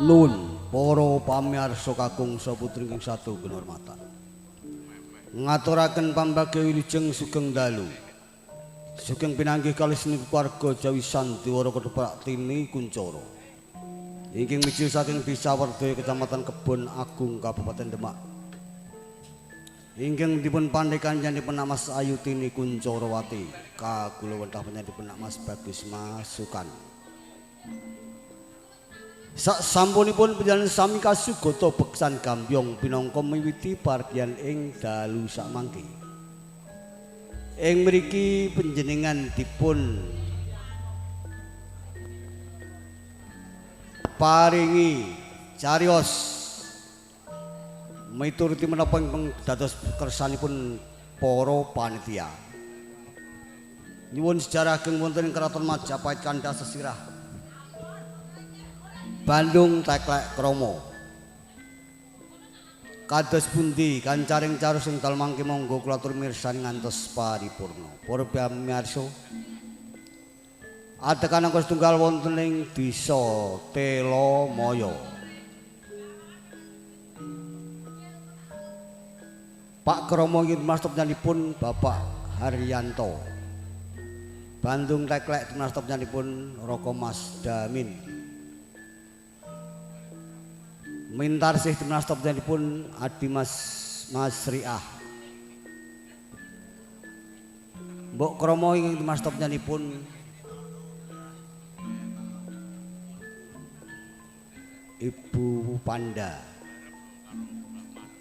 Nun para pamirsa kakung saputri ing satu kinurmatan. Ngaturaken pambagya wilujeng sugeng dalu. Sugeng pinanggih kalih seniku warga Jawisan Diwara Kedhapraktini Kuncara. Inggih miji saking Desa Werdaya Kecamatan Kebon Agung Kabupaten Demak. Inggih dipun pandhekanipun Mas Ayutini Kuncarawati kagula wentah panjenenganipun Mas Bagus Masukan. Sak sampunipun panjenengan sami kasugata beksan gambyong pinangka miwiti pargian ing dalu sakmangke. Ing mriki panjenengan dipun paringi cariyos miturut menapa ingkang dados kersanipun para panitia. Nyuwun sejarah ageng wonten ing Kraton Majapahit kandhas sesirah Bandung Teklek Kromo. Kados pundi kancaring cariyos ing dalem mangke monggo kula atur mirsani ngantos paripurna. Para pamirsa, Adekan angka setunggal wonten ing Desa Telomoyo. Pak Kromo inggih mastopnyanipun Bapak Haryanto. Bandung Teklek mastopnyanipun Roko Mas Damin. Mintarsih mastopnyanipun Adi Mas Riah. Mbok Kromo inggih mastopnyanipun Ibu Panda.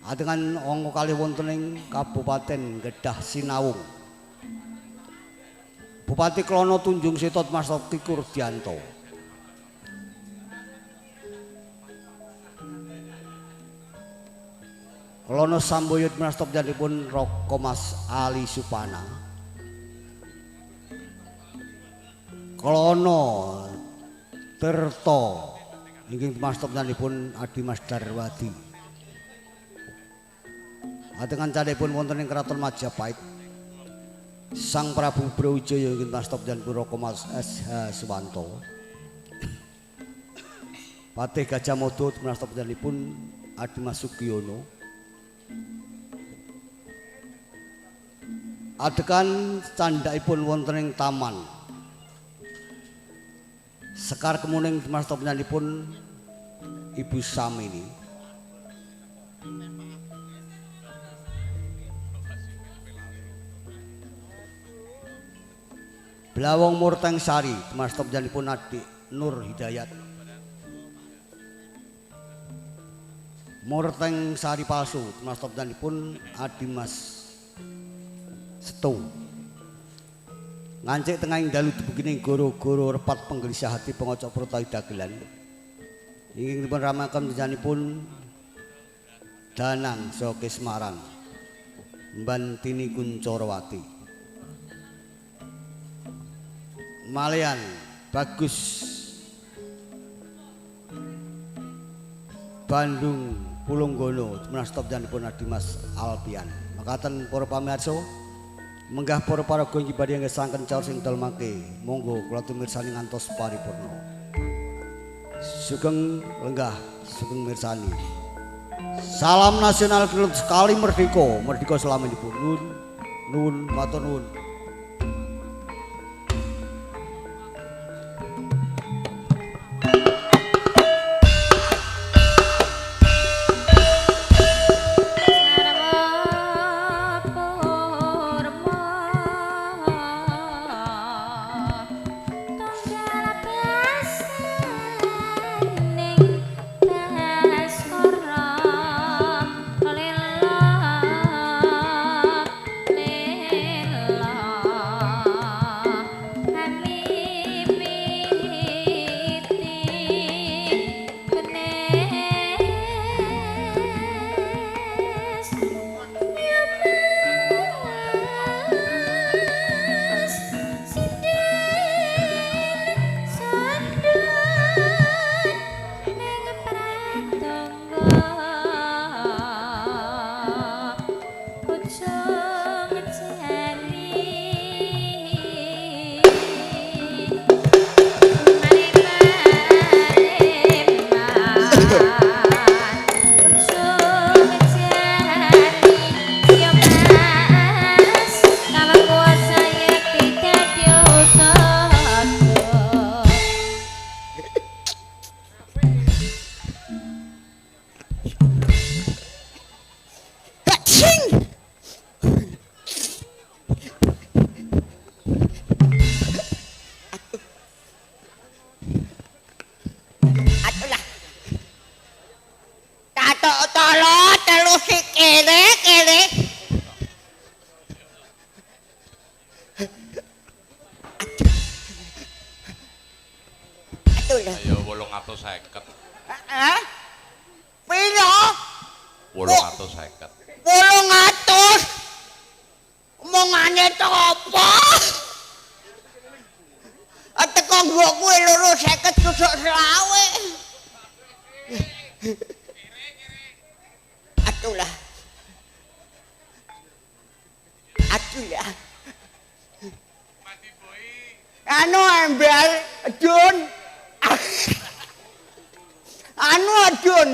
Atengan angka kalih wonten ing Kabupaten Kedah Sinawung. Bupati Klono Tunjung Setot Mas Tikur Dianto. Klono Samboyut Mas Topjanipun Roko Mas Ali Supana. Klono Tirto inggih Mas Topjanipun Adi Mas Darwadi. Atengan cadhepun wonten ing Kraton Majapahit. Sang Prabu Brawijaya inggih Mas Topjanipun Roko Mas SH Suwanto. Patih Gajah Mada Mas Topjanipun Adi Mas Sugiono. Adegan candhaipun wonten ing taman. Sekar kemuning Mas Topjanipun Ibu Samini. Blawong Murteng Sari Mas Topjanipun Adik Nur Hidayat. Murteng Sari Palsu Mas Topjanipun Adi Mas Setu. Ngancik tengahing dalu dibegini goro-goro repat penggelisah hati pengocok protai dagelan. Ingin dipun ramakan janipun Danang Soke Semarang Mbantini Kuncorowati. Malian Bagus Bandung Pulunggono Mas Topjanipun Adi Mas Alpian. Makaten para pamirsa menggah para paraga nyibadi yang gesangken caur sing dalmake monggo kula tumirsani ngantos paripurna. Sugeng lenggah sugeng mirsani. Salam nasional sekali merdeka, merdeka selamanipun. Nuwun matur nuwun. Ayo 850. Hah? Piro? 850. 800. Omongane to apa? Teko nggo kuwi 250 tusuk selawe. Atulah. Atulah. anu embel Jun anu Jun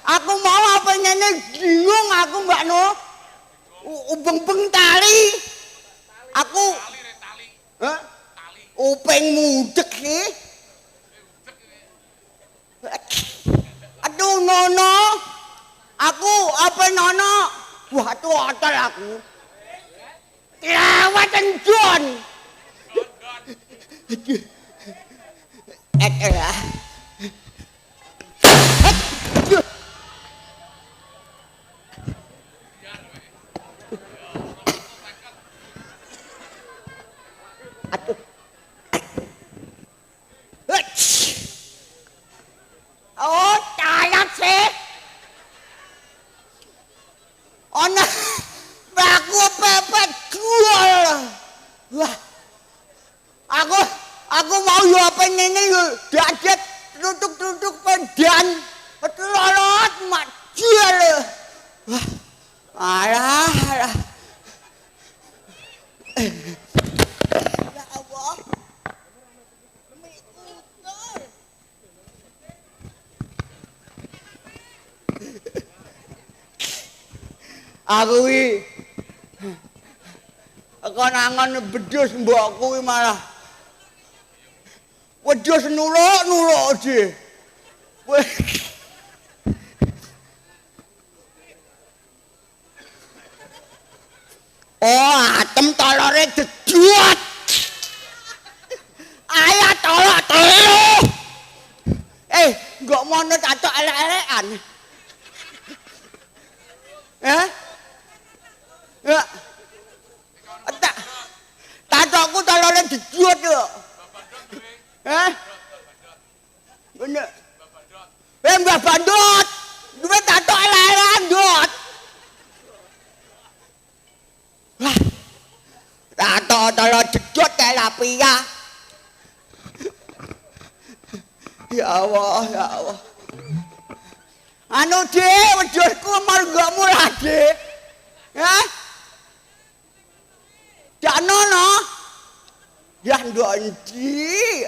aku mau apa ngene bingung aku Mbak No ubeng-beng tali aku hah upeng mudek iki aduh Nono aku apa Nono wah tuh aku lawatan Jun lah oh tayat sih ana baku pepet jual wah aku mau yo pengen yo dadet tutuk pedan lolot majul wah alah ya Allah aku iki konangan bedus mbokku iki malah wedhus nuluk iki. Oh, atem tolore dedut. Ayah tolak telu. Nggak mono tatok elek-elekan. Ya. Tatokku tolore dedut yo. Bener. Mbah Bandut. Duwe tato elek-elekan, Dut. Wah. Tato tolo jedot kayak lapia. Ya Allah, ya Allah. Anu Dik, wedhusku margamu lah, Dik. Janono. Ya ndok endi?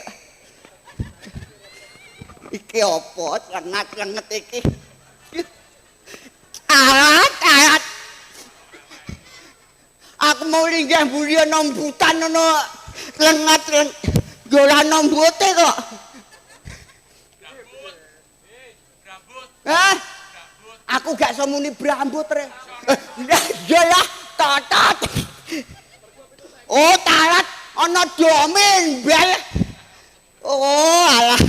Iki apa lengat-lenget iki? Alat. Aku mau linggih mburi nombutan ngono. Lengat dolan nombute kok. Aku gak iso muni brambut re. Ya lah, totot. Oh, talat ana domen bel. Oh, alah.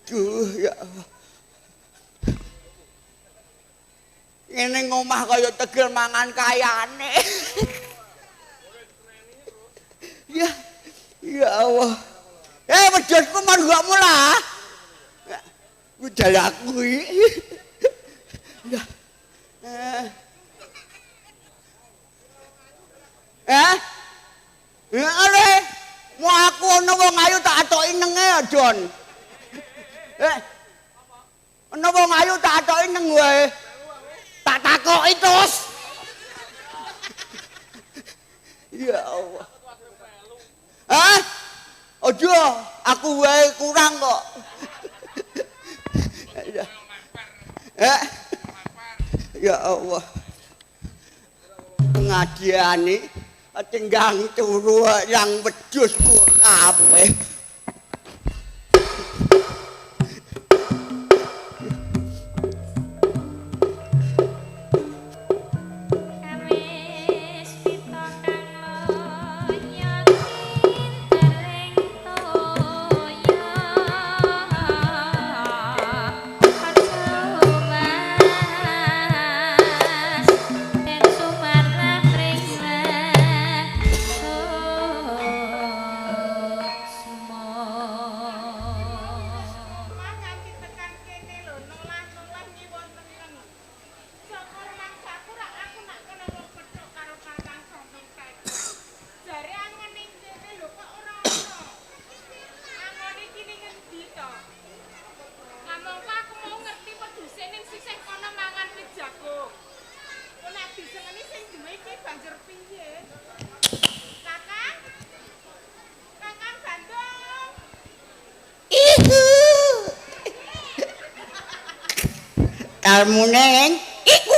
Aduh, ya Allah. Ini ngomah kaya tegel mangan kayane. Ya Allah. Wedhusku margamu lah. Budal aku iki. Ale, mau aku ana wong ayu tak atoki nenge ya, Jon. Ana wong ayu tak atoki neng wae. Tak takoki terus. Ya Allah. Ojo, aku wae kurang kok. Ya Allah. Ngadiani tinggang turu yang wedhusku kabeh. Semua Kalmuneng iku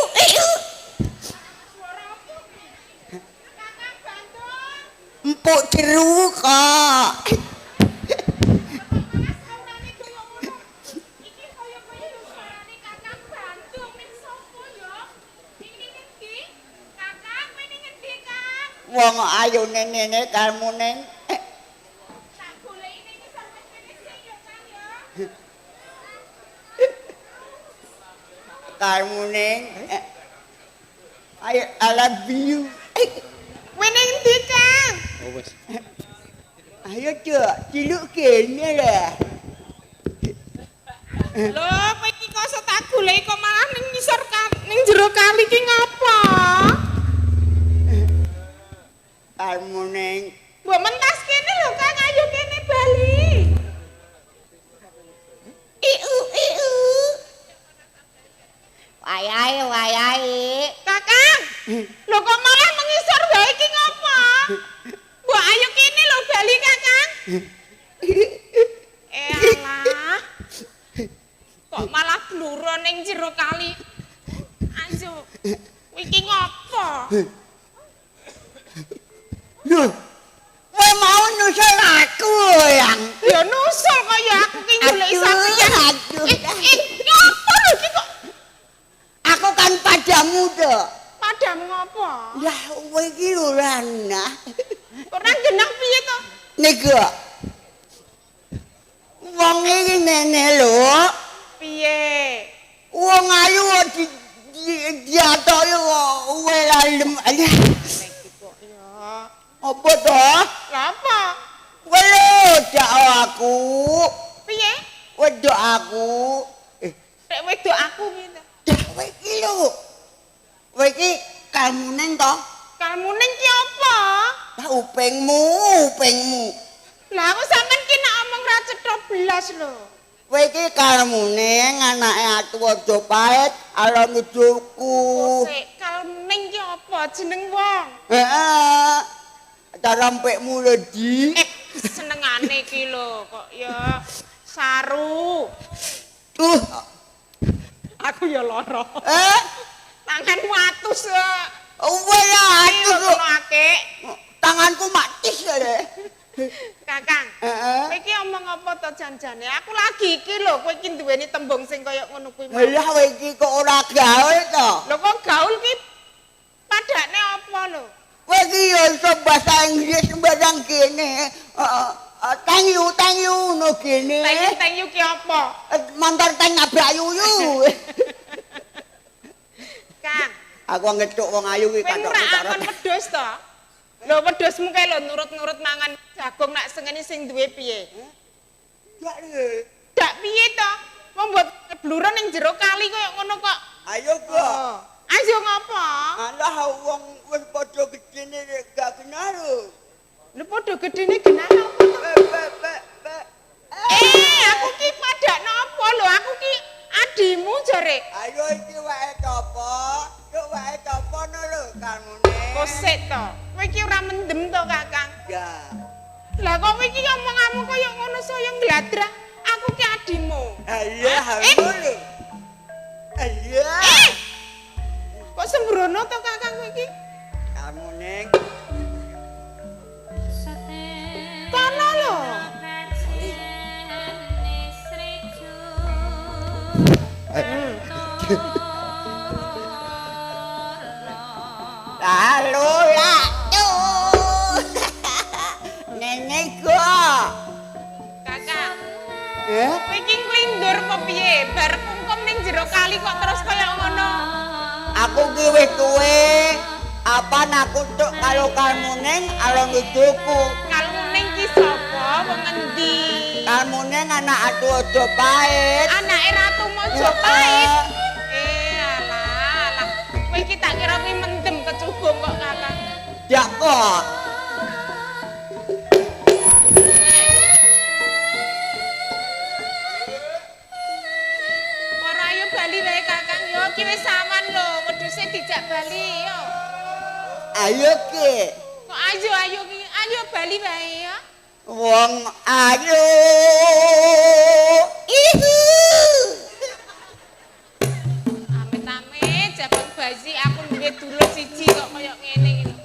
empuk jeruk kok. Wong ayu nene kalmuneng. Kalmuneng. I love you. Wene endi, Kang? Oh wis. Ayo cuk, ciluk kene lah. Lho, kowe iki kok tak goleki kok malah ning ngisor ning jero kali ki ngapa? Kalmuneng. Mbok mentas kene lho, Kang, ayo kene bali. Iu. Wayahe. Kakang. Lho kok malah mengisor wae iki ngapa? Mbok ayo kene lho bali, Kakang. Alah. Kok malah bluro ning jero kali. Ayo. Iki ngopo? Loh. Kowe mau nusul aku yang. Ya nusul kaya aku ki golek sampeyan. Aduh. Ngopo lho iki kok Aku kan padamu to. padam ngopo? Ya kowe iki lho Rana. Ora genah piye to? Niku. Wong iki nene lho. Piye? Wong ayu diatoki kok kowe lalem. Iki kok ya. Apa to? Lha apa? Kowe wedok aku. Piye? Wedok aku. Nek wedok aku piye to? Kowe iki lho. Kowe iki kalmuneng to? Kalmuning ki apa? Lah upengmu. Lah aku sampean ki nek omong ra cetha blas lho. Kowe iki kalmuneng anake atu aja pahit alon ngidulku. Sik kalmuning ki apa jeneng wong? Heeh. Tarampekmu lho Di. Senengane ki lho kok ya saru. Aku ya lara. Tanganmu atus kok. Kowe lah Ayo atu kok. akeh. Tanganku matis ya. Kakang, kowe iki omong apa to janjane? Aku lagi iki lho, kowe iki duweni tembung sing kaya ngono kuwi. Lah kowe iki kok ora gaul to? Lho kok gaul ki padane apa lho? Kowe iki yo iso basa Inggris sembarang kene. Thank you no kene. Thank you ki apa? Montor teng nabrak yuyu. Kang, Aku ngethuk wong ayu ki kowe ora angon wedhus to? Lho wedhusmu kae lho nurut-nurut mangan jagung nak sengene sing duwe piye? Ya lho. Dak piye to? Wong mbok bluro ning jero kali kaya ngono kok. Ayo kok. Ayo ngapa? Alah wong wis padha gedene gak kenal lho. Lho padha gedene genah apa to? Aku ki padakno apa lho? Aku ki adimu jare. Ayo iki wae topo. Yo wae topo no lho kalmune. Kosek to. Kowe iki ora mendem to, Kakang. Ya. Lah kok kowe iki ngomong-ngomong kaya ngono saya ngladrah. Aku ki adimu. Ayo hamu lho. Ayo. Kok sembrono to, Kakang kowe iki? Kalmune. Kono lho. Lalu latu. Nenek kok. Kakang. Kowe iki nglindur apa piye? Bar kungkum ning jero kali kok terus kaya ngono. Aku ki wis tuwe. Apa aku tok karo kalmuneng alon ngidulku. Kalmuning ki sapa? Wong endi? Kalmuneng anak atu aja pahit. Anake Ratu Mojopahit. Alah. Kowe iki tak kira kuwi mendem kecubung kok, Kakang. Ya kok. Ora ayo bali wae, Kakang. Yo iki wis sawan lho, wedhuse dijak bali yo. Ayo ki. Kok ayo ki, ayo bali wae ya. Wong ayu. Ihu. duwe dulur siji kok kaya ngene iki.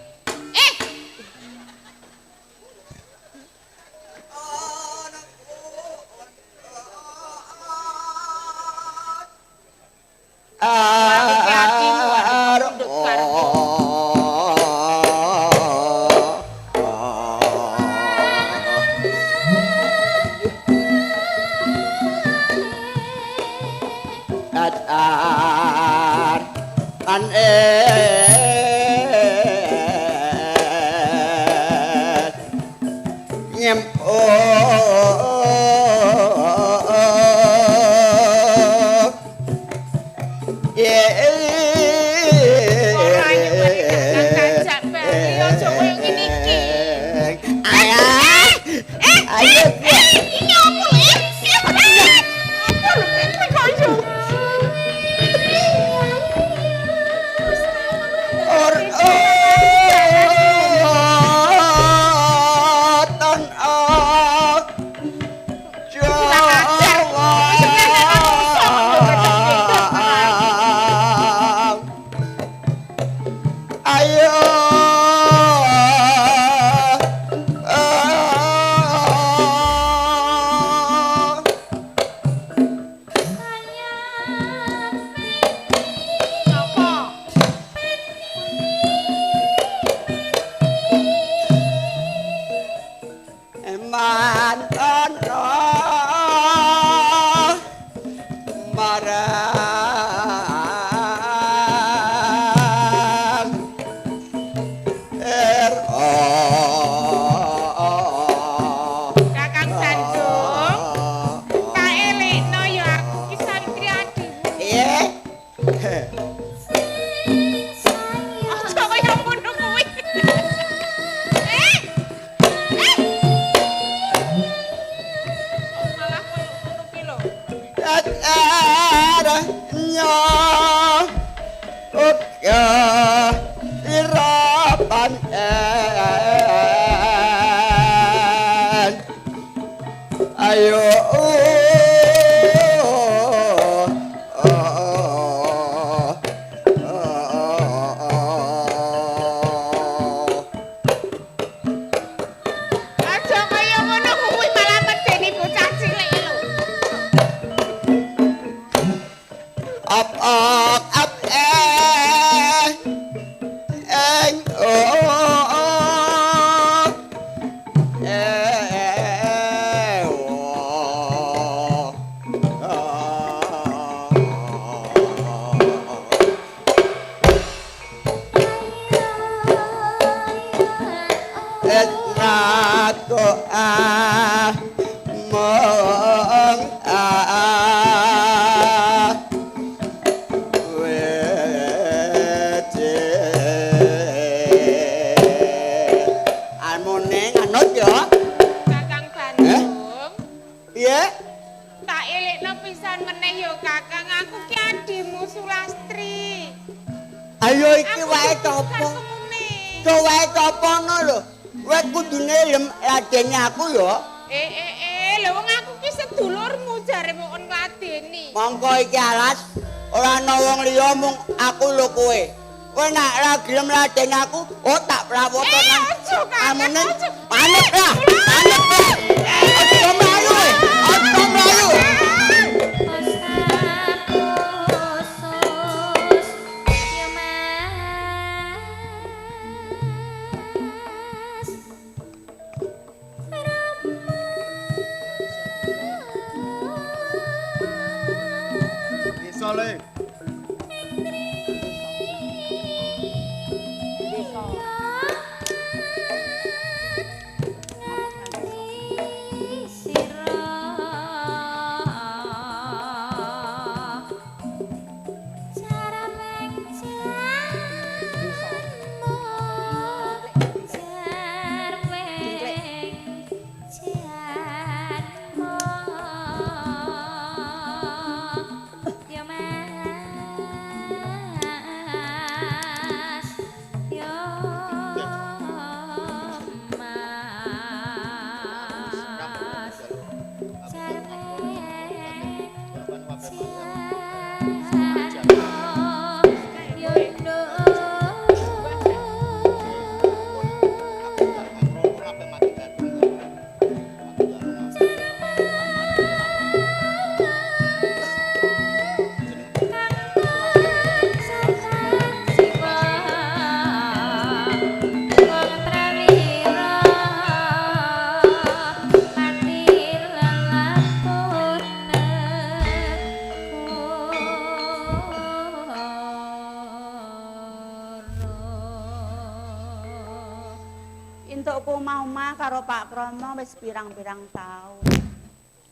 aku omah-omah karo Pak Kromo wis pirang-pirang taun.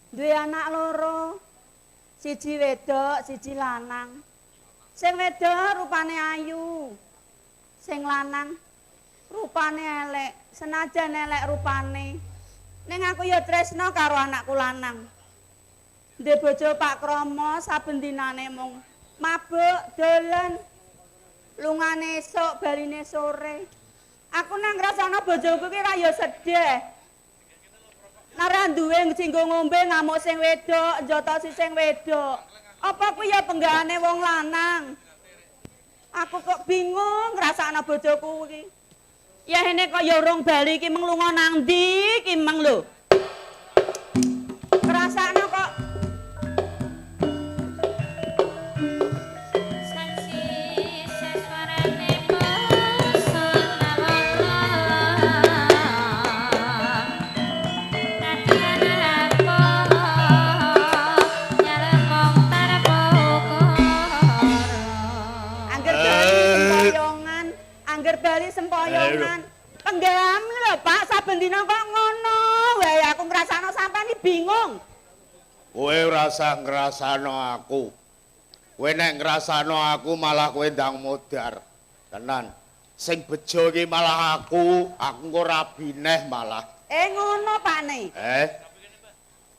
Duwe anak loro. Siji wedok, siji lanang. Sing wedok rupane ayu. Sing lanang rupane elek. Senajan elek rupane. Ning aku ya tresno karo anakku lanang. Ndek bojo Pak Kromo saben dinane mung mabuk, dolen. Lungane esuk, baline sore. Aku nang ngrasakno bojoku ki ra ya sedih. Nara duwe singgo ngombe ngamuk sing wedok, njotosi sing wedok. Apa kuwi ya penggane wong lanang? Aku kok bingung ngrasakno bojoku iki. Ya hene kok ya urung bali iki meng lunga nang ndi iki meng lho. Ngrasakno kok bali sempoyongan. Penggam lho Pak, saben dina kok ngono. Wae aku ngrasakno sampean iki bingung. Kowe ora usah ngrasakno aku. Kowe nek ngrasakno aku malah kowe ndang modar. Tenan. Sing bejo iki malah aku ora bineh malah. Ngono Pakne.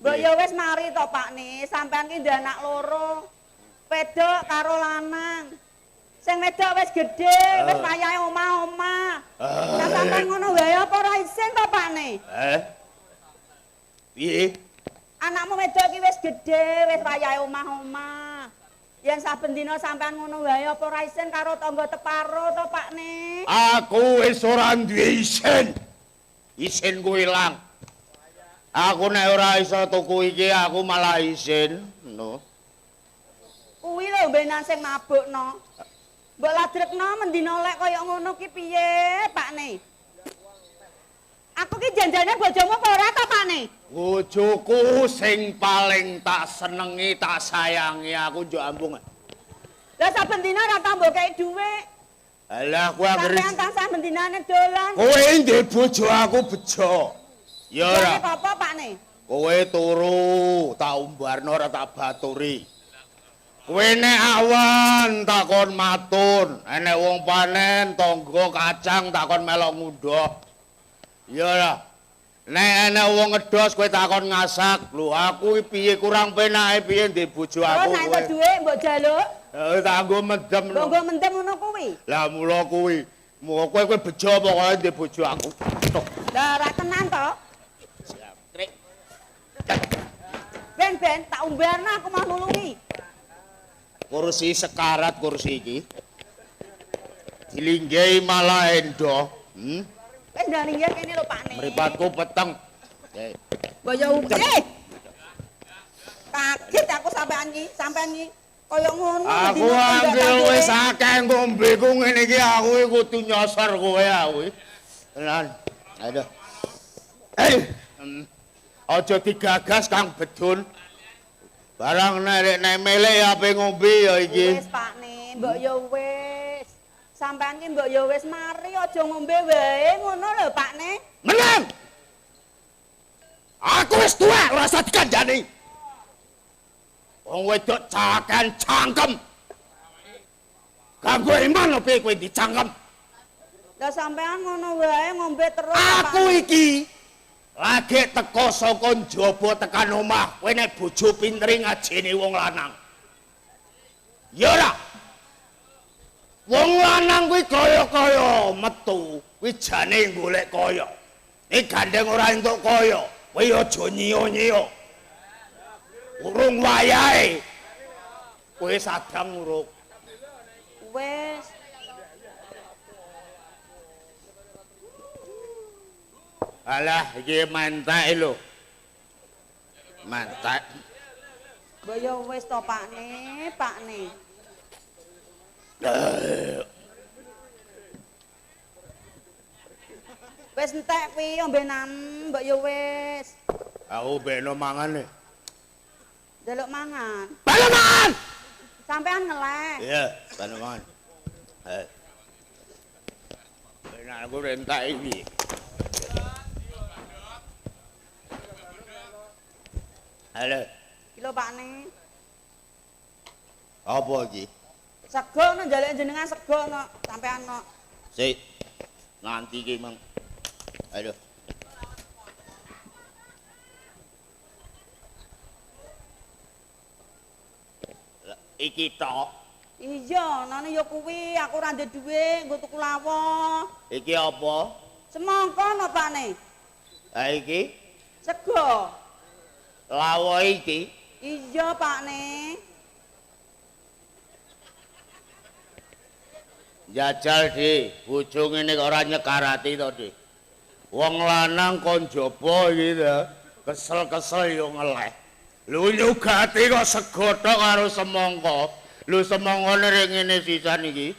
Mbok ya wis mari to Pakne, sampean ki ndek anak loro. Wedok karo lanang. Sing wedok wis gedhe, wis wayahe omah-omah. Lah sampean ngono wae apa ora isin to, Pakne? Piye? Anakmu wedok iki wis gedhe, wis wayahe omah-omah. Yen saben dina sampean ngono wae apa ora isin karo tangga teparo to, Pakne? Aku wis ora duwe isin. Isinku ilang. Aku nek ora iso tuku iki aku malah isin, no. Kuwi lho benan sing mabukno. Mbok ladrekno mendina lek kaya ngono ki piye, Pakne? Aku ki janjane bojomu apa ora to, Pakne? Bojoku sing paling tak senengi, tak sayangi aku njuk ambung. Lah saben dina ora tau mbok kei dhuwit. Alah kowe anggere sampean tansah mendinane dolan. Kowe ndek bojo aku bejo. Ya ora. Nek apa, Pakne? Kowe turu, tak umbarno ora tak baturi. Kowe nek awan takon matun, enek wong panen tangga kacang takon melok ngundhoh. Ya ora. Nek enek wong ngedos kowe takon ngasak. Lho aku iki piye kurang penake piye ndek bojo aku. Oh, nek entuk dhuwit mbok jaluk. Tak nggo mendem. Nggo mendem ngono kuwi. Lah mula kuwi. Kowe bejo pokoke ndek bojo aku. Lah ra tenan to? Siap. Trik. Ben tak umbarno aku mau nulungi. Kursi sekarat kursi iki. Dilinggahi malah endo. Wis ndalinggih kene lho Pakne. Mripatku peteng. Mbok yo kaget aku sampean iki kaya ngono. Aku anggere wis akeh ngombeku ngene iki aku kudu nyosor kowe aku. Tenan. Aduh. Aja digagas Kang Bedun. Barang nek melek ape ngombe ya iki. Wis Pakne, mbok yo wis. Sampean ki mbok yo wis mari aja ngombe wae ngono lho Pakne. Menang. Aku wis tuwa ora usah dikandani. Wong wedok cakan cangkem. Kanggo iman opo kowe dicangkem? Lah sampean ngono wae ngombe terus. Aku iki lagi teko saka njaba tekan omah. Kowe nek bojo pinteri ngajeni wong lanang. Ya ora. Wong lanang kuwi kaya-kaya metu, kuwi jane golek kaya. Nek gandeng ora entuk kaya, kowe aja nyiyo-nyiyo. Urung wayahe. Kowe sadang uruk. Wis. Alah, iki mantek lho. Mantek. Mbok yo wis to Pakne. Wis entek kuwi ombenan, mbok yo wis. Aku beno mangan. Delok mangan. Balo mangan. Sampean ngeleh. Iya, balo mangan. Benar aku rentak iki. Halo. Iki lho Pakne. Apa iki? Sego no njaluk jenengan sego no sampean no. Sik. Nanti iki, Mang. Halo. Iki tok. Iya, nane ya kuwi aku ora ndek dhuwit nggo tuku lawuh. Iki apa? Semangka no Pakne. Ha iki Sego. lawuh iki. Iya Pakne. Jajal di, bojo ngene kok ora nyekarati to, Dik. Wong lanang kon jaba iki to, kesel-kesel yo ngeleh. Lho nyugati kok sego tok karo semangka. Lho semangkane rek ngene sisan iki.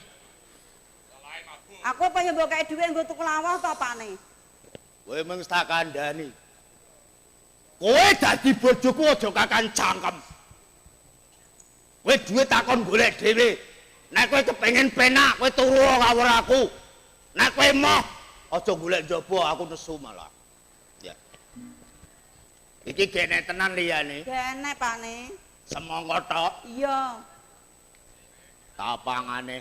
Aku apa ya mbok kei dhuwit nggo tuku lawuh to Pakne? Kowe mung tak kandhani. Kowe dadi bojoku aja kakan cangkem. Kowe duwe takon golek dhewe. Nek kowe kepengin penak, kowe turu kawur aku. Nek kowe moh, aja golek njaba aku nesu malah. Ya. Iki gene tenan liyane. Gene Pakne. Semangka tok, Iya. tapangane.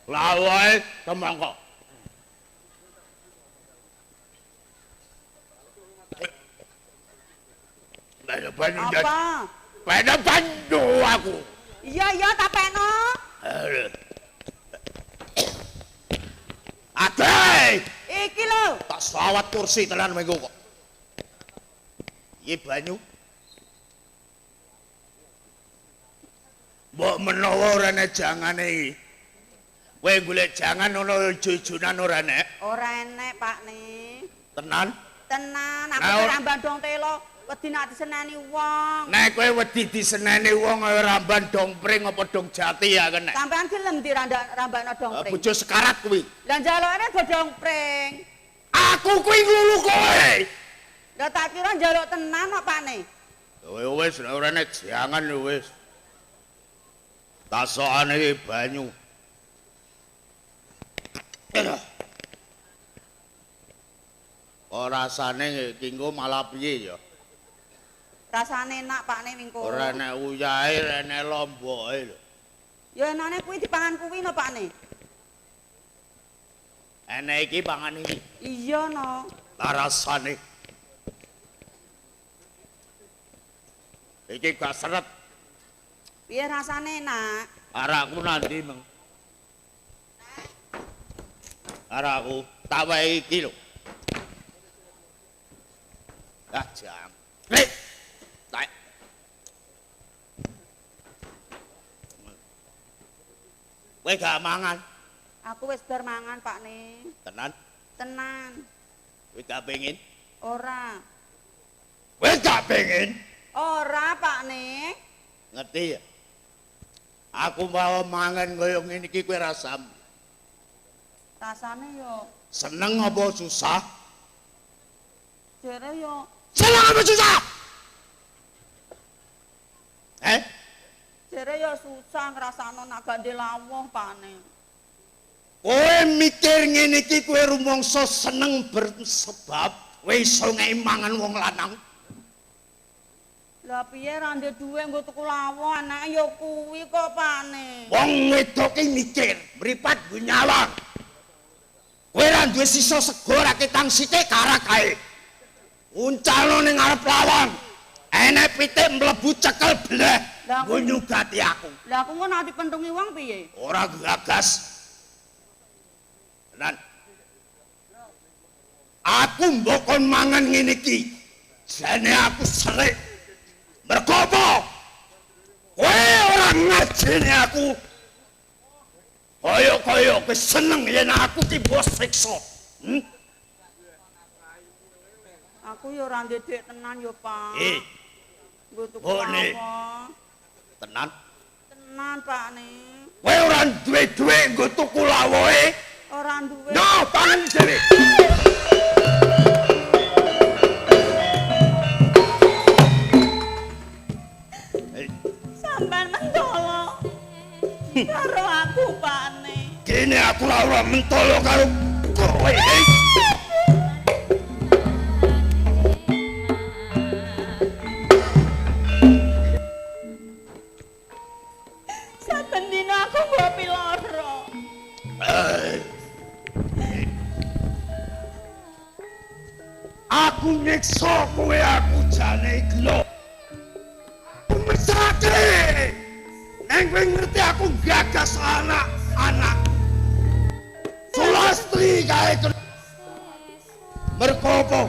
Lawuhe semangka. Beda banyu Apa? beda banyu aku. Iya tak pekno. Ade, Iki lho. tak sawat kursi tenan mengko kok. Iki banyu. Mbok menawa ora nek jangane iki. Kowe golek jangan ono jujunan ora nek. Ora enek Pakne. Tenan. Tenan, aku Nah, ora bandong telo, wedi nak diseneni wong. Nek kowe wedi diseneni wong ora dong pring apa dong jati ya kena. Sampean gelem dirambakno dongpring. Bojo sekarat kuwi. Lah njalukane do dongpring. Aku kuwi nglulu kowe. Lah tak kira njaluk tenan kok Pakne. Wis ora nek jangan wis. Tasokane iki banyu. Ora rasane kinggo malah piye ya? Rasane enak Pakne mingko. Ora nek uyahe, ora nek lomboke lho. Ya enane kuwi dipangan kuwi no Pakne. Enek iki pangan iki. Iya no. Lah rasane. Iki gak seret. Piye rasane enak? Arakku nanti meng. Arakku tak wae iki lho. Ah jam. Nek. Tak. Kowe gak mangan. Aku wis bar mangan Pakne. Tenan. Tenan. Kowe gak pengin. Ora. Kowe gak pengin. Ora Pakne. Ngerti ya? Aku mau mangan kaya ngene iki kowe rasam. Rasane yo Seneng apa susah? jere yo Seneng apa susah? jere yo susah ngrasakno nak gak ndek lawuh Pakne. Kowe mikir ngene iki kowe rumangsa seneng bersebab kowe iso ngei mangan wong lanang. Lah piye ra ndek dhuwit nggo tuku lawuh anake yo kuwi kok Pakne. Wong wedok iki mikir, mripat nggo nyawang. Kowe ra duwe sisa sego ra ketang sithik karak kae. Uncalno ning arep lawang. Enek pitik mlebu cekel bleh. Lah Nggo nyugati aku. Lah aku ngono dipentungi wong piye? Ora gagas. Tenan. Aku mbok kon mangan ngene iki. Jane aku serik. Mergo apa? Kowe ora ngajeni aku. Kaya kowe seneng yen aku ki mbok siksa. Aku yo ora ndek dhuwit tenan yo, Pak. Nggo tuku Bone. lawuh. Tenan. Tenan Pakne. Kowe ora duwe dhuwit nggo tuku lawuhe. Ora duwe. No, pangan dhewe. Sampeyan mentolo. Karo aku Pakne. Kene aku ora mentolo karo kowe. Aku nyiksa kowe aku jane gelo. Mesake. Neng kowe ngerti aku gagas anak-anak. Sulastri kae mergo apa?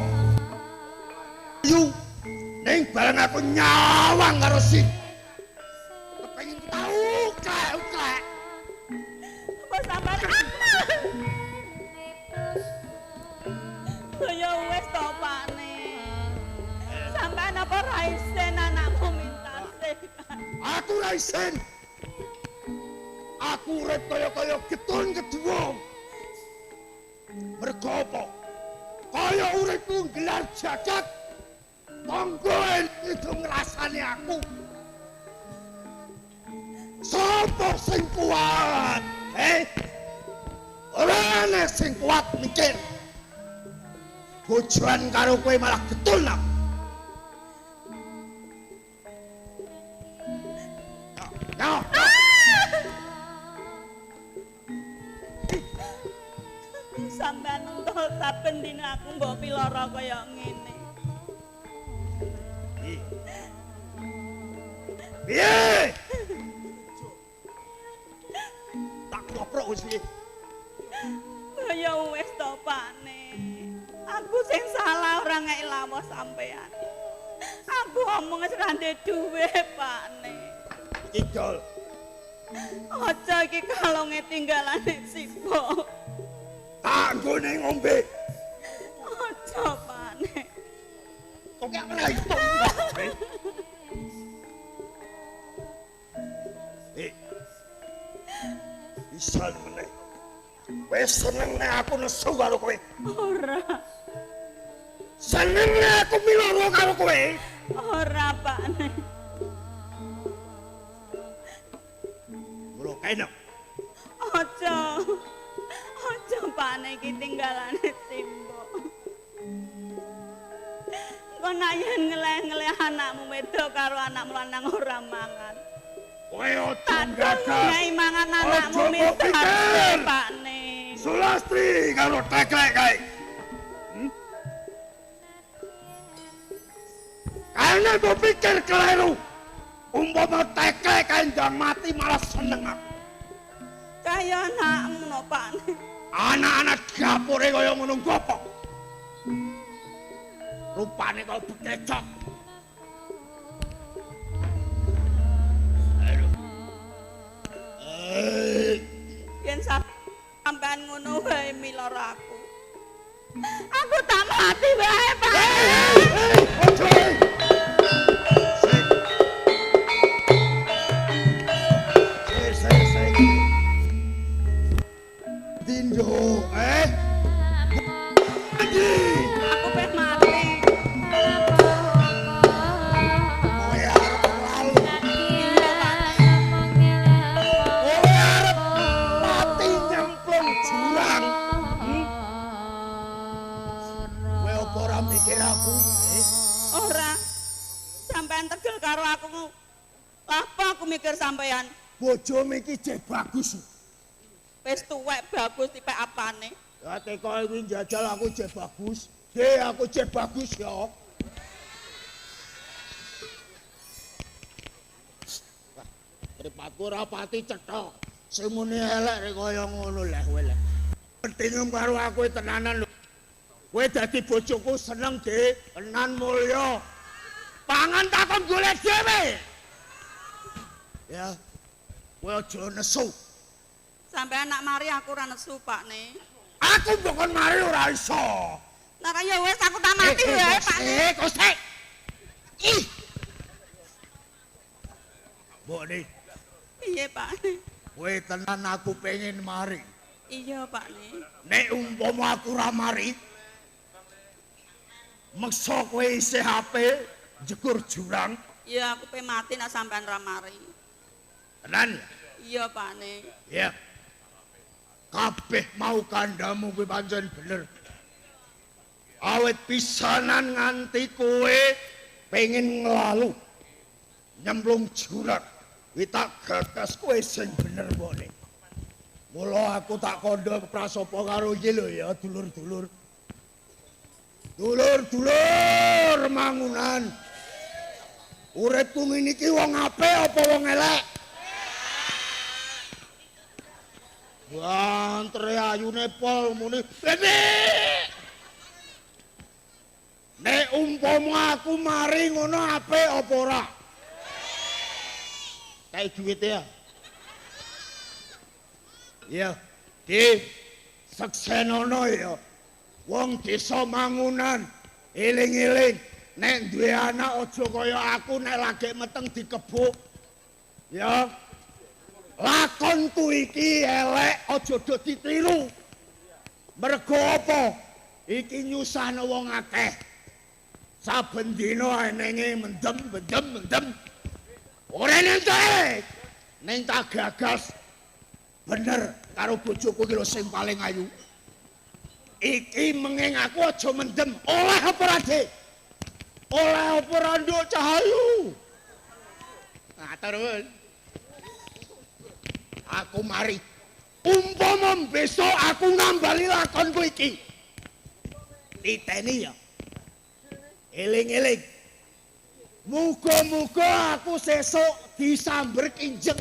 Yu ning bareng aku nyawang karo si. Kepengin tau uklek. Apa sampean ya wis to Pakne. Sampean apa ra isen anakmu minta sih. Aku ra isen. Aku urip kaya getun kedua. Mergo apa? Kaya uripku gelar jagat. Monggoen itu ngrasani aku. Sopo sing kuat? Ora ana sing kuat mikir. Bojoan karo kowe malah getun aku. Ya. Sampean entuk saben dina aku mbok pilara kaya ngene. Piye? Tak ngoprok wis piye? Ya wis to Pakne. Aku sing salah ora ngeki lawas sampean. Aku omong wis ra ndek duwe Pakne. Kidul. Aja iki kalonge tinggalane Sipo. Tak nggone ngombe. Aja Pakne. Kok gak pernah itu. Bisa meneh. Wes seneng aku nesu karo kowe. Ora. Seneng aku miloro karo kowe. Ora Pakne. Mulo kena. Aja. Aja Pakne iki tinggalane Simbok. Kok nak yen ngeleh-ngeleh anakmu wedok karo anakmu lanang ora mangan. Kowe ojo Tak gagas. ngei mangan anakmu Ojo minta kepikir. Pakne. Sulastri karo teklek kae. Karena mbok pikir keliru. Umpama teklek kae ndang mati malah seneng aku. Kaya anakmu no Pakne. Anak-anak dapure kaya ngono apa? Rupane kaya bekecok. Yen sampean ngono wae miloro aku. Aku tak mati wae Pakne. Ojo. Sing. Dindo, Aku pengen mati. Kowe arep lalu. Kowe arep mati nyemplung jurang. Kowe apa ora mikir aku? Ora. Sampean tegel karo aku. Lah apa aku mikir sampean? Bojomu iki jek bagus. Wis tuwek bagus tipe apane? Ya teko iki njajal aku jek bagus. Aku jek bagus ya. Tripatku ora pati cethok. Sing muni elek rek kaya ngono leh kowe leh. Penting karo aku tenanan lho. Kowe dadi bojoku seneng, Dik. Tenan mulya. Pangan takon golek dhewe. Ya. Kowe aja nesu. Sampean nak mari aku ora nesu, Pakne. Aku bukan mari ora iso. Nah kaya wis aku tak mati wae, Pakne. Kosek. Ih. Boni, Piye, Pakne? kowe tenan aku pengen mari. Iya, Pakne. Nek umpama aku ora mari, meksa kowe isih HP jegur jurang. Iya, aku pengen mati nak sampean ra mari. Tenan ya? Iya, Pakne. Ya. Kabeh mau kandamu kuwi pancen bener. Awet pisanan nganti kowe pengen nglalu nyemplung jurang. Kuwi tak gagas kowe sing bener mbone. Mula aku tak kandha prasapa karo iki lho ya dulur-dulur. Dulur-dulur mangunan. Uripku ngene iki wong apik apa wong elek? Wantre ayune pol muni. Nek umpama aku mari ngono apik apa ora? Kayak duit ya. Ya, di seksenono ya. Wong desa mangunan eling-eling nek duwe anak aja kaya aku nek lagi meteng dikebuk. Ya. Lakonku iki elek aja do ditiru. Mergo apa? Iki nyusahno wong akeh. Saben dina enenge mendem. Ora nentek. Ning tak gagas bener karo bojoku iki lho sing paling ayu. Iki menging aku aja mendem. Oleh apa ora, Dik? Oleh apa ora nduk Cahayu? Matur nuwun. Aku mari. Umpama besok aku nambali lakonku iki. Titeni ya. Eling-eling. Muga-muga aku sesuk disamber kinjeng.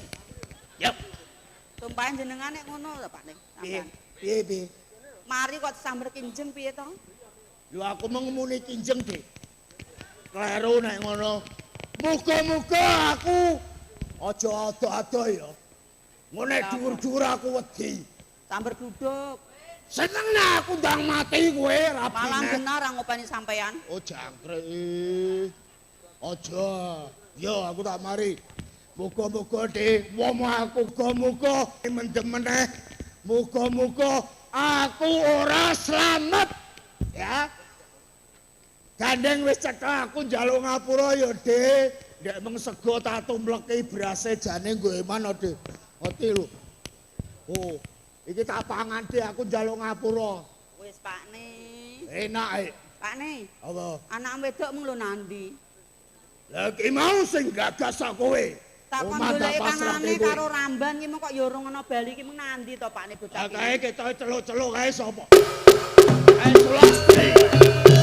Yap. Tumpahin jenengan nek ngono lho Pak Ning. Piye? Sampeyan. Piye? Mari kok disamber kinjeng piye to? Lho aku mengemuni kinjeng, Dik. Kleru nek ngono. Muga-muga aku aja ado-ado ya. Ngene dhuwur-dhuwur aku wedi. Samber duduk. Seneng nah aku ndang mati kowe rapi. Malang benar ra ngopeni sampeyan. Oh jangkrik. Aja. Yo aku tak mari. Muga-muga Dik, wong aku muga-muga mendem meneh. Muga-muga aku ora slamet. Ya. Gandeng wis cetha aku njaluk ngapura ya, Dik. Ndek meng sego tak tumpleki berase jane nggo eman, Dik. Ngerti lho. Oh, iki tak pangan Dik aku njaluk ngapura. Wis Pak Ning. Enak. Pak Ning. Apa? Anak wedok mung lho nandi. Lah ki mau sing gagas kowe. Tak kon goleki kangane karo ramban ki mung kok ya urung ana bali ki mung nandi to Pak Ning bocah. Kae ketoke celuk-celuk kae sapa? Kae celuk.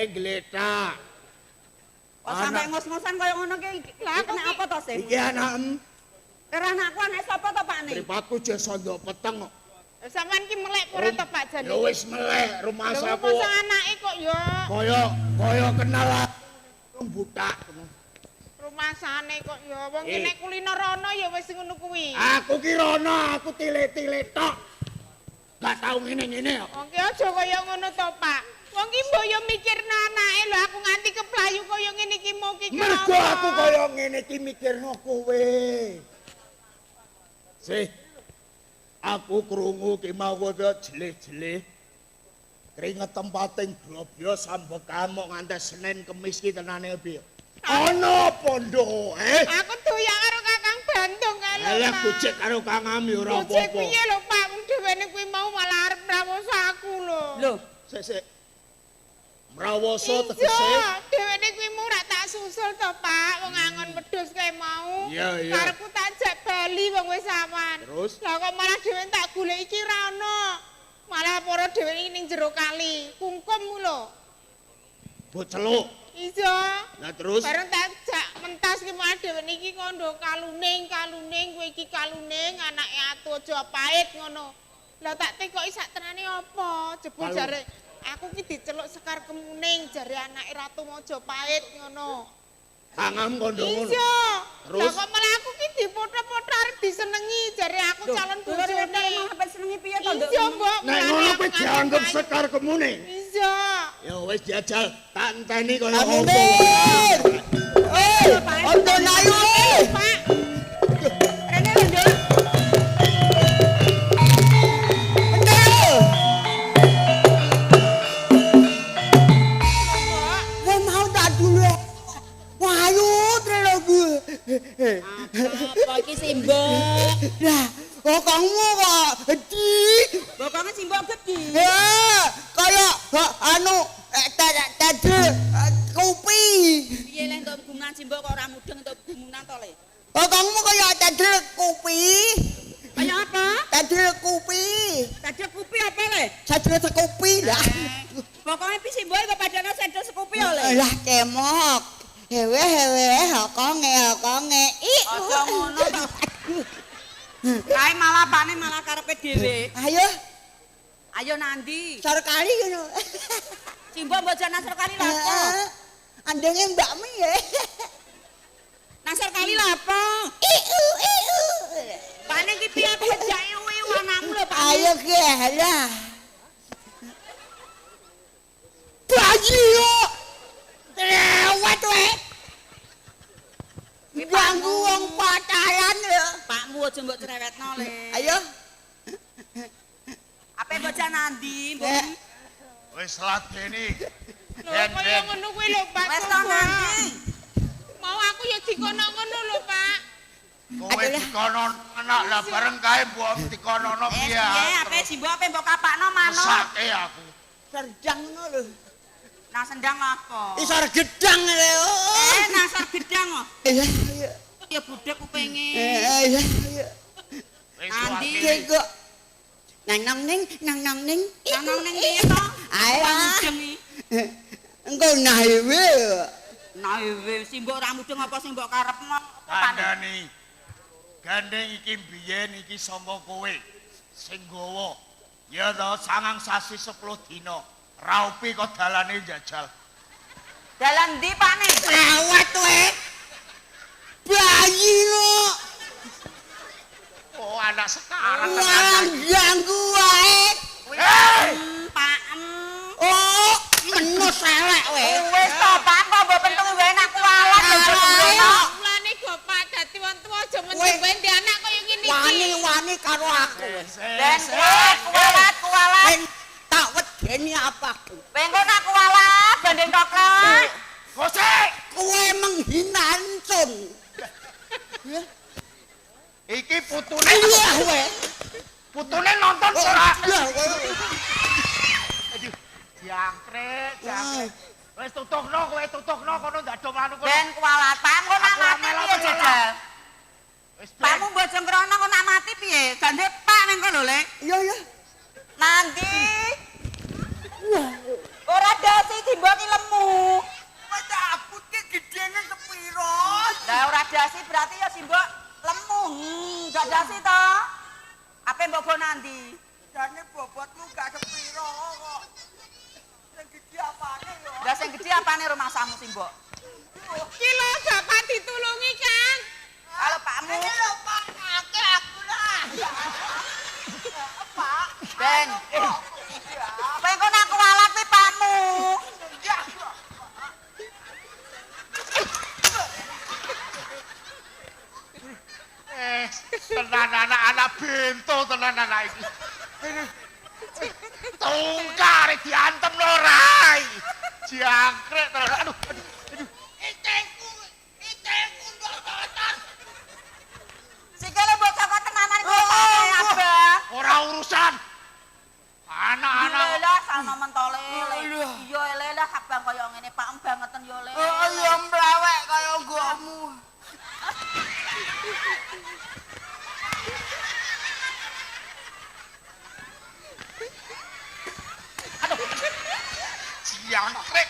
Gletak. Kok sampe ngos-ngosan kaya ngono ki. Lah kok apa to, Sih? Iki anakem. Kira anakku anak sapa to, Pak Ning? Mripatku jek sondok peteng kok. Sampeyan ki melek ora to Pak Jani? Ya wis melek rumah Lho saku. kok anake kok ya Kaya kenal butak. rumasane kok ya wong ki nek kulino rono ya wis ngono kuwi. Aku ki rono, aku tilik-tilik tok. Gak tau ngene-ngene kok. Wong ki aja kaya ngono to, Pak. Wong ki mbok yo mikirno anake lho aku nganti keplayu kaya ngene iki mau ki. Mergo aku kaya ngene iki mikirno kowe. Sih. Aku krungu ki mau kok jelih-jelih. Keringet tempating globyo sambekan mok nganti Senin Kemis ki tenane piye? Ana pondok Aku doyak karo Kakang Bandung kae lho. Alah Pak. gojek karo Kang Ami ora Gojek apa-apa. piye lho Pak, wong dhewene kuwi mau malah arep mrawos aku lho. Lho, Sik. Mrawoso Iya, tegese. dhewene kuwi mau rak tak susul to Pak, wong angon wedhus kae mau. Iya. Karepku tak jak bali wong wis awan. Terus? Lah kok malah dhewe tak golek iki ra ono. Malah para dhewe iki ning jero kali, kungkum lho. Mbok celuk. Iya. Nah terus Bareng tak jak mentas ki malah dhewe iki kondo kaluning kowe iki kaluning anake atu aja pait ngono. Lah tak tekoki sak tenane apa? Jebul Kalung. jare aku ki diceluk Sekar Kemuning jare anake Ratu Mojopait ngono. Kangam kondo ngono. Iya. Terus? Lah kok malah aku ki dipoto-poto arep disenengi jare aku calon bojone. mau sampe senengi piye to, Nduk? Iya, Mbok. Nek ngono kuwi dianggep Sekar Kemuning. Iya. Ya wis diajal, tak enteni kaya Amin. opo. Ondo nayu. Pak. Rene lho, Nduk. Apa iki simbok? Lah, bokongmu kok gede. Bokonge simbok gede. Ya, kaya anu tadi kopi. Piye leh entuk gunungan simbok kok ora mudeng entuk gunungan to le? Bokongmu kaya tadi kopi. Kaya apa? Tadi kopi. Tadi kopi apa le? Tadi kopi lah. Pokoke pi simbok kok padane sedel sekopi le. Lah kemok. Hewe hokonge. Aja ngono to. Kae malah pane malah karepe dhewe. Ayo Nandi. sar kali ngono. Simbok mbok jan nasar kali lha apa? Andenge mbakmu ya. Nasar kali lha apa? Pane iki piye bejake uyu anakmu lho, Pak. Ayo ke lah. Bayi yo. Lewat we. Ganggu wong pacaran yo. Pakmu aja mbok cerewetno le. Ayo. Ape bocah Nandi, Mbok? Wis ladeni. Lho kaya ngono kuwi lho Pak. Wes to Nandi. Mau aku ya dikono ngono lho Pak. Kowe dikono anak lah bareng kae mbok dikonono piye. Piye ape simbok ape mbok kapakno manuk? Sate aku. Serdang ngono lho. Nang sendang apa? Isar gedang lho. Nasar gedang kok. Iya. Ya budek kupenge. Iya. Wis Andi. wadene. Kok nang nang ning. Nang ning piye to? Ayo. Mudeng iki. Engko nahewe. Nah, wis simbok ra mudeng apa sing mbok karepno? Kandhani. Gandeng iki biyen iki saka kowe. Sing gawa. Ya to sangang sasi 10 dina. Raupi kok dalane njajal. Dalan ndi Pak ning? Lewat we. Bayi lo. Oh, anak sekarang Wah, ganggu wae. Hei! Pak. Oh, menus elek we. Wis to, Pak, kok mbok pentung wae nak kualat lho sembrono. Mulane go Pak dadi wong tuwa aja mencoba ndi anak kaya ngene iki. Wani karo aku. Dan kualat. Ben tak wedeni apa aku. Pengko nak kualat banding koklek. Gosek! Kowe menghina Ancun. Iki putune Iya we. putune nonton ora. Iya. Aduh, jangkrik. Wis tutukno kono ndak do manu kono. Ben kualat, Pak, kok nak mati piye jajal? Wis Pakmu bojong krono kok nak mati piye? Gandhe Pak ning kono le. Iya. Nanti. Ora dasi dimbok lemu. Wes abut ki gedene sepiro? Lah ora dasi berarti ya simbok lemu. Gak dasi to. Apa mbok go nanti? Jane bobotmu gak sepiro kok. Sing gede apane yo? Lah sing gedhe apane rumahmu simbok? Ki lho Bapak ditulungi Kang. Kalau Pakmu. Ini lho Pak, akeh aku lah. Pak. Ben. Pengko nak kualat pi Pakmu. Tenan anak-anak bento tenan anak iki. Tungkar diantem lho rai. Jangkrik terus. Aduh. Itengku ndotan. Sikile mbok kok tenanan kowe Abah. Ora urusan. Anak-anak. Lah sama mentole. Iya lele abang kaya ngene Pak bangeten yo le. Oh iya mlawek kaya nggomu. Jangkrik.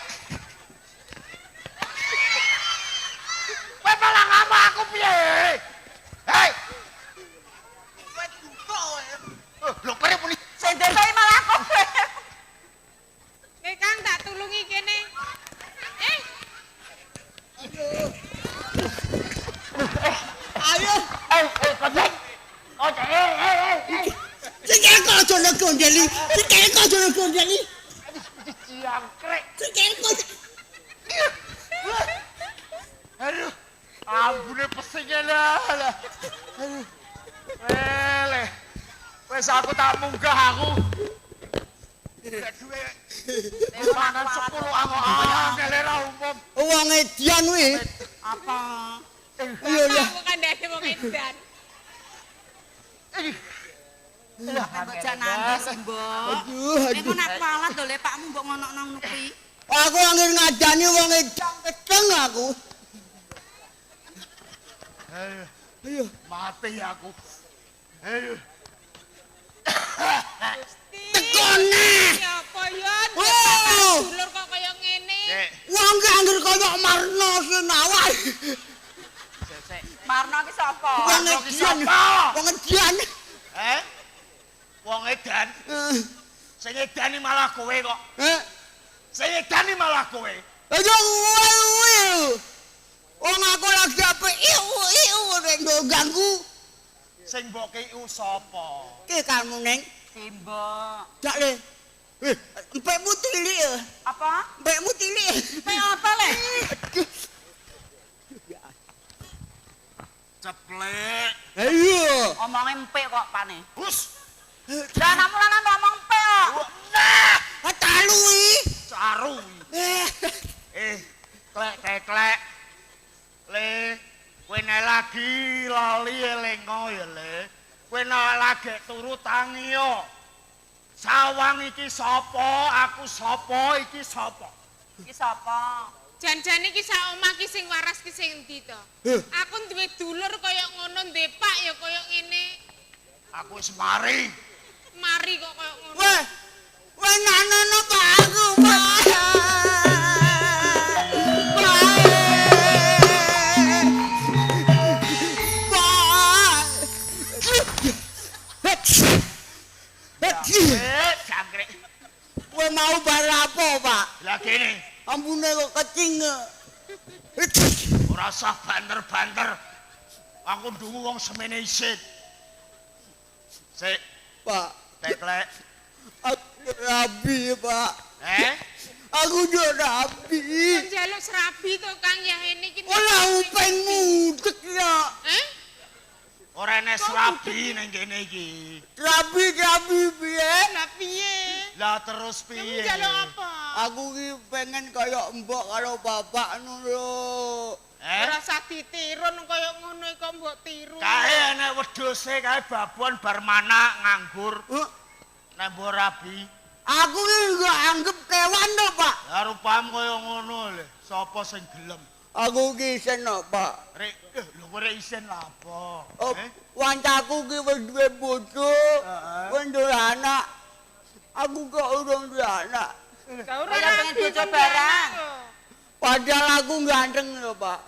Kowe malah ngapa aku piye? Hei. Kowe duka kowe. Lho kowe muni Sing desai malah kowe. Kang tak tulungi kene. Ayo. kocek. Sikil kok aja negondeli. Sikil kok aja negondeli. Jangkrik. Sikil kok. Aduh. Ambune pesingnya lah. Aduh. Wele. Wes aku tak munggah aku. Gak duwe. Mangan 10 angok angel ra umum. Wong edian kuwi. Apa? Iya ya. Kamu kandhane wong edan. Mbok jan nangis, Mbok. Aduh, Nek ngono aku alat lho le pakmu mbok ngono-ngono kuwi. Aku angin ngadani wong edan keceng aku. Ayo. Mati aku. Ayo. Tekone. Ya apa ya? Oh. Dulur kok kaya ngene. Wong ki angger kaya Marno Senawan. Marno ki sapa? Wong Marno ki edan. sapa? Wong edan. Wong edan. Sing edani malah kowe kok. Sing edani malah kowe. Ayo kuwi. Wong aku lagi apik iu nek ganggu. Sing mbok kiu sapa? Ki kamu ning Mbok. dak le. Empekmu tilik ya. Apa? Empekmu tilik. Pe apa le? Ceplek. Ayo. Omonge empik kok pane. Hus. Lah anakmu lanang ngomong empik kok. Nah, Talui. caru. Klek. Le, kowe nek lagi lali elingo ya, Le. Kowe nek lagi turu tangi yo. Sawang iki sapa? Aku sapa? Iki sapa? Iki sapa? Jan-jan iki sak omah ki sing waras ki sing endi to? Aku duwe dulur kaya ngono, ndepak ya kaya ngene. Aku wis mari. Mari kok kaya ngono. Weh nanono Pak aku, Pak. Jangkrik. Kowe mau bar apa, Pak? Lah kene, Ambune kok kecing. ora usah banter-banter. Aku ndungu wong semene isin. Sik, Pak, teklek. aku rabi, Pak. Aku yo rabi. Njaluk serabi to Kang Yahene iki. Ora upeng mudek ya. Ora enek serabi ning kene iki. Rabi piye? Lah piye? Lah terus Kamu piye? njaluk apa? Aku ki pengen kaya mbok karo bapak ngono lho. Ora usah ditirun kaya ngono kok mbok tiru. Kae enek wedhuse kae babon bar manak nganggur. Nek mbok rabi, Aku ki gak anggap kewan to, Pak. ya rupam kaya ngono lho. Sapa sing gelem? Aku ki isen no, Pak. Rek, lho kowe rek isen lha apa? Oh, wancaku ki wis duwe bojo, wis duwe anak. Aku kok urung duwe anak. Kau ora Ora pengen rabi bojo kan, barang. Kang? Padahal aku ganteng lho, Pak.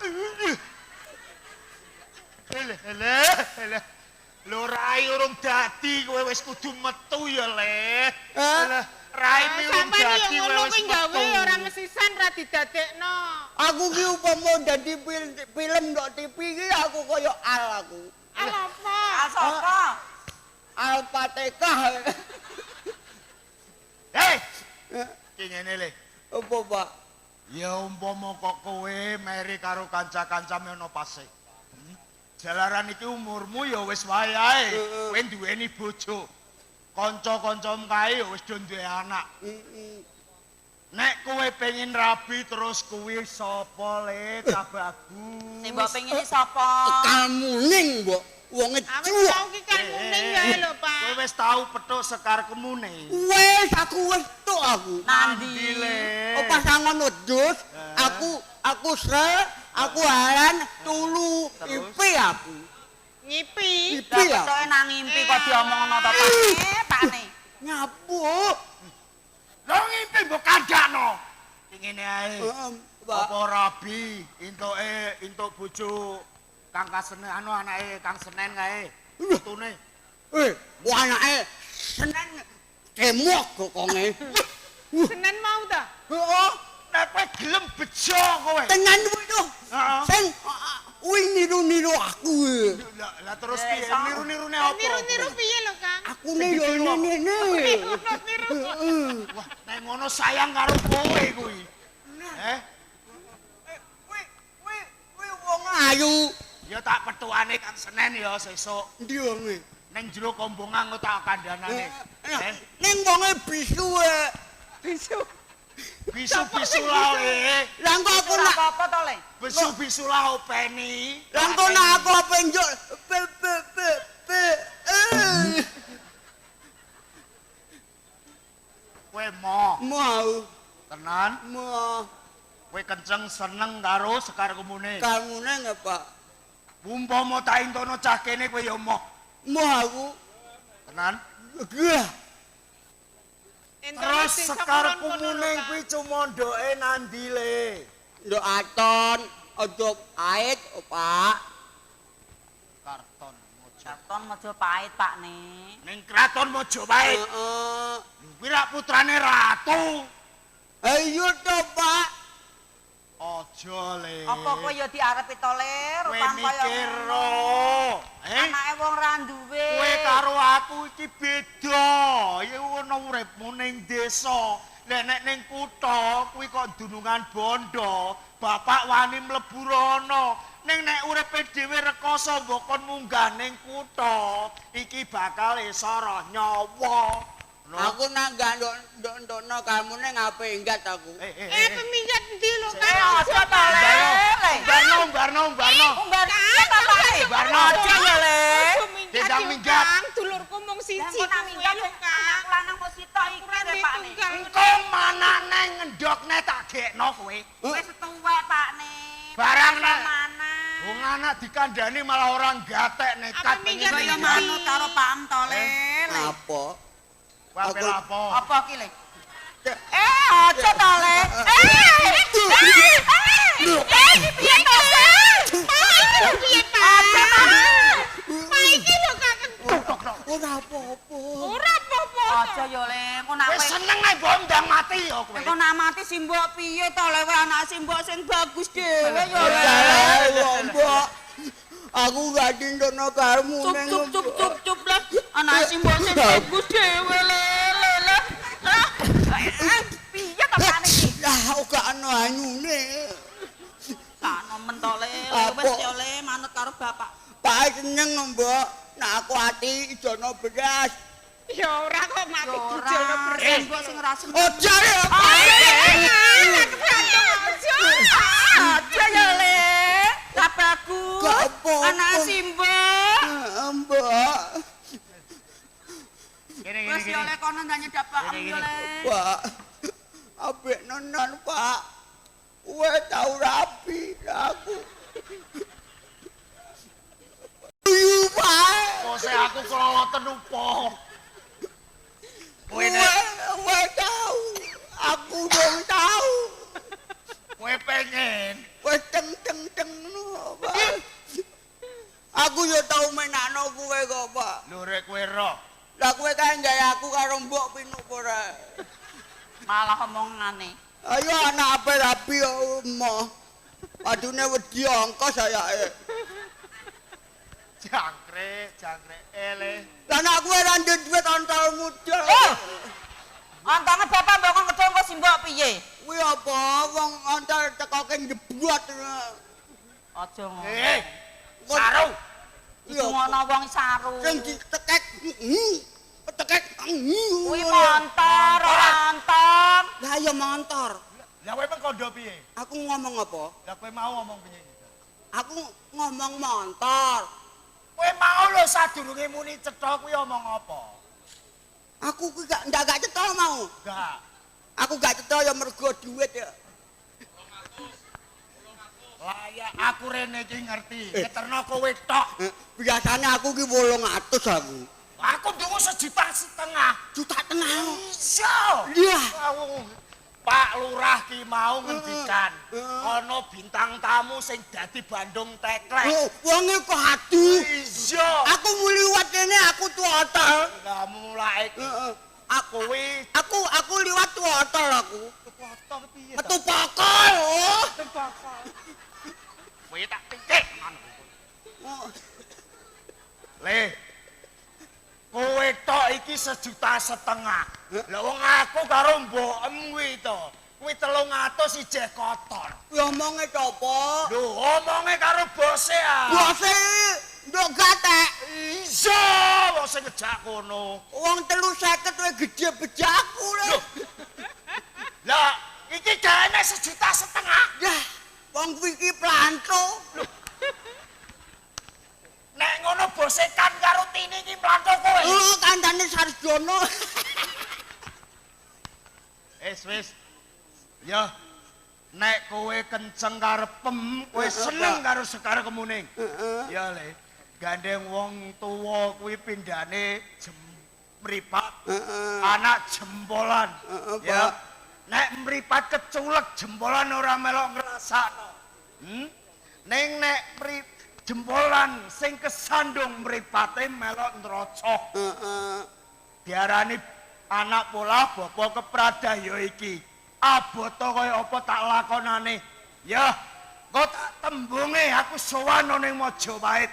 Eleh. Lho rai urung dadi kowe wis kudu metu ya, Le. Eleh, rai mi urung Sampeyan dadi yo kowe ngono wis kuwi gawe metu. ora mesisan ra didadekno. Aku ki upama dadi film ndok TV ki aku kaya Al aku. Apa? Sapa? Al Fatihah. Hei, ki ngene Le. Apa, Pak? Ya umpama kok kowe meri karo kanca-kancane ana pasik. Jalaran iki umurmu ya wis wayahe. Kowe duweni bojo. Kanca-kancamu kae ya wis do duwe anak. Nek kowe pengen rabi terus kuwi sapa Le Cabagus? Sing mbok pengini sapa? Kamu ning, Mbok. Wong Aku ecu. tau ki kan kuning ya lho, Kowe Pak. wis tau petuk sekar kemune. Wes aku wis tok aku. Nandi. Le? Oh, pas ngono dus, aku sel, aku haran tulu ipi aku. Ngipi. Ipi Lah ya. ketoke nang ngimpi kok diomongno to Pakne. Nyapu. Lho ngimpi mbok kandakno. Ngene ae. Pak. Apa rabi entuk bojo Kang Kasenen anake Kang Senen kae. Putune. Anake Senen kemok kokonge. Senen mau ta? Heeh, Nek kowe gelem bejo kowe. tenan kuwi to. Heeh. Sing kuwi niru-niru aku. Lah terus piye niru-nirune apa? Niru-niru piye lho, Kang? Aku niru ngene. Niru. Wah, nek ngono sayang karo kowe kuwi. Kuwi wong ayu. Ya tak petukane Kang Senen ya sesuk. Ndi wonge? Ning jero kombongan tak kandhanane. Ning wonge bisu. Bisu. Bisu-bisu lah le. Lah engko aku nak apa to, Le? Bisu-bisu lah openi. lah engko nak aku apa njuk pe. Kowe mau Mau. tenan? Mau. Kowe kenceng seneng karo Sekar Kemune. Kamune ngapa? Umpama tak entono cah kene kowe ya mau. Mau aku. Tenan? Gah. Terus Sekar Kemune kuwi cuma ndoke nandi le. Nduk aton, aja ait, Pak. Karton Karton Mojopahit, Pak Ne. ning kraton Mojopahit. Heeh. Kuwi rak putrane ratu. Ayo to, Pak. Aja le. Apa kowe ya diarepi to, Le? Kowe Rupan kaya mikir ngono. Anake wong ra duwe. Kowe karo aku iki beda. Ya ono uripmu ning desa. Lek nek ning kutha kuwi kok dunungan bondo. Bapak wani mlebu rono. Ning nek uripe dhewe rekoso mbok kon munggah ning kutha, iki bakal isara nyawa. Aku nak ndok-ndokno kamune ngape enggat aku. Peminggat ndi lho Eh, aja to, Le. Barno. Umbar apa, Pak Ne? Barno. Aja ya, Le. Tidak minggat. Dulurku mung siji Engko nak minggat lho, anak Kang. lanang mesti sitok iki le, Pak Ne. Engko manane ngendokne tak gekno kowe. Wis tuwek, Pak Ne. Barang nek mana? wong anak dikandani malah orang gatek nekat Apa minggat pengen Ya iki? manut karo Pak Em to, Le. Apa? Wapel apa? Apa ki, Le? Aja to, Le. Piye to, Le? Piye, Pak? Aja to. Pak iki lho, Kang. Ora apa-apa. Ora apa-apa. Aja ya, Le. Engko nak Wis kowe seneng ae bondang mati ya kowe. engko nak mati simbok piye to, Le? Kowe anak simbok sing bagus dhewe ya, Le. Mbok. Aku gak dindono kamune. Cup lah. Anak simbok sing bagus dhewe, Le. Piye to, Pak iki? Lah gak ono anyune. Kano mentole, Apa? wis ya, Le, manut karo bapak. Pak seneng, Mbok. Nak aku ati ijono beras. Ya ora kok mati Ora, bujulno beres. simbok sing ra seneng. Ojo ya, Pak. Aja ya, Le. Gak bagus. Gak apa-apa. Anak simbok. Mbok. Wis ya, Le, kono ndak nyedap Pak Em ya, Le. Pak. Abek nonon, Pak. Kowe tau rapi aku. Ayo, Pak. Kose aku keloloten upo. Kowe Kowe tau. Aku dong tau. kowe pengen Wes teng no, Pak. Aku yo tau menakno kowe kok, Pak. lho rek kowe ro. Lah kowe kan gawe aku karo mbok pinuk ora. Malah omongane. Ayo anak ape rapi yo emoh. Adune wedi angka sayake. Jangkrik ele. Lah nek kowe ra ndek duit ontol mudal. Antane bapak mbok kon kedhe engko simbok piye? Kuwi apa wong ontol teko keng jebuat. Aja ngono. Saru. Iku ngono wong saru. Sing ditekek. Tekek. Kuwi montor, montor. Lah ya montor. Lah kowe mengkondo piye? Aku ngomong apa? Lah kowe mau ngomong piye? Aku ngomong montor. Kowe mau lho sadurunge muni cetha kuwi omong apa? Aku kuwi gak cetha mau. Enggak. Aku gak cetha ya mergo duit ya. Lah ya aku rene iki ngerti. Keterno kowe tok. Biasane aku ki 800 aku. Aku ndungu 1,5 juta. 1,5 juta. Iso. Iya. Pak Lurah ki mau ngendikan ana bintang tamu sing dadi Bandung Teklek. Oh, wonge kok adu. Iya. Aku liwat kene aku tuh hotel. Lah mulai iki aku kuwi Aku liwat tuh hotel aku. foto piye? Metu pakal. Oh. Kowe tak pikir. Le. Kowe tok iki 1,5 juta. Lah wong aku karo mbokem kuwi to. Kuwi 300 ijeh kotor. Kuwi omonge to apa? Lho, omonge karo bose ah. Bose ndok gatek. Iya, wong sing ngejak kono. Wong 350 kowe gedhe bejaku lho. Lah, iki gaene 1,5 juta. Ya, wong kuwi iki planto. Nek ngono bosekan karo Tini iki mlanto kowe. Oh, kandhane Sarjono. Wis. Ya. Nek kowe kenceng karepem, kowe seneng karo Sekar Kemuning. Ya le, gandeng wong tuwa kuwi pindhane mripat. Anak jempolan. Ya. Nek mripat keculek jempolan ora melok ngrasakno. Ning nek jempolan sing kesandung mripate melok nrocok. Diarani anak pola bapa kepradah ya iki. Aboto kaya apa tak lakonane. Ya, kok tak tembunge aku sowan ning Majapahit.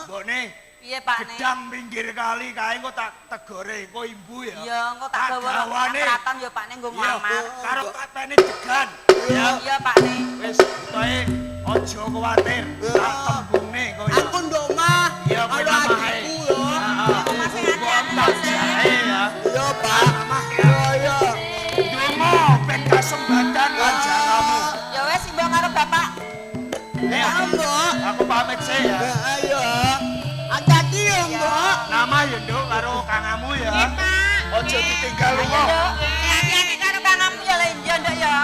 Mbokne. Piye Pak Ne? Gedang pinggir kali kae kok tak tegore engko imbu ya. Iya, engko tak gawa ratan ya Pak Ne nggo nglamar. Karo katene degan. Iya Pak Ne. Wis kowe aja kuwatir. Tak tembunge kowe. Aku ndok mah. Iya, kowe Karo namahe. adikku yo. Aku masih hati-hati Ya. Yo, Pak. Yo. Dungo ben kasembatan kanjanamu. Ya wes imbang karo Bapak. Mbok. Aku pamit sih ya. Ayo. Hati-hati yo, Mbok. Nama ya Nduk karo kangamu ya. Nggih, Pak. Ojo ditinggal Ayo lunga. Nduk, hati-hati karo kanammu ya Lenjo Nduk ya.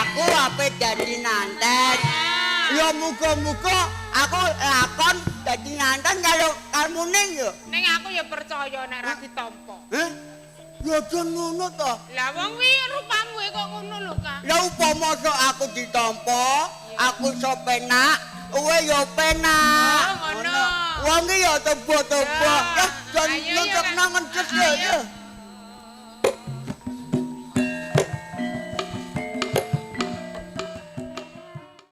Aku ape dadi nanten. Ya muga-muga aku lakon dadi nanten karo Kalmuning yo. Ning aku ya percaya nek ra ditampa. Ya jan ngono to. Lah wong kuwi rupamu kok ngono lho, Kak. Ya upama sok aku ditampa, aku iso penak, kowe yo penak. Oh, ngono. Wong iki ya tebo-tebo. Ya jan Ayo, nunjuk Kak. nangen jes yo. Ayo.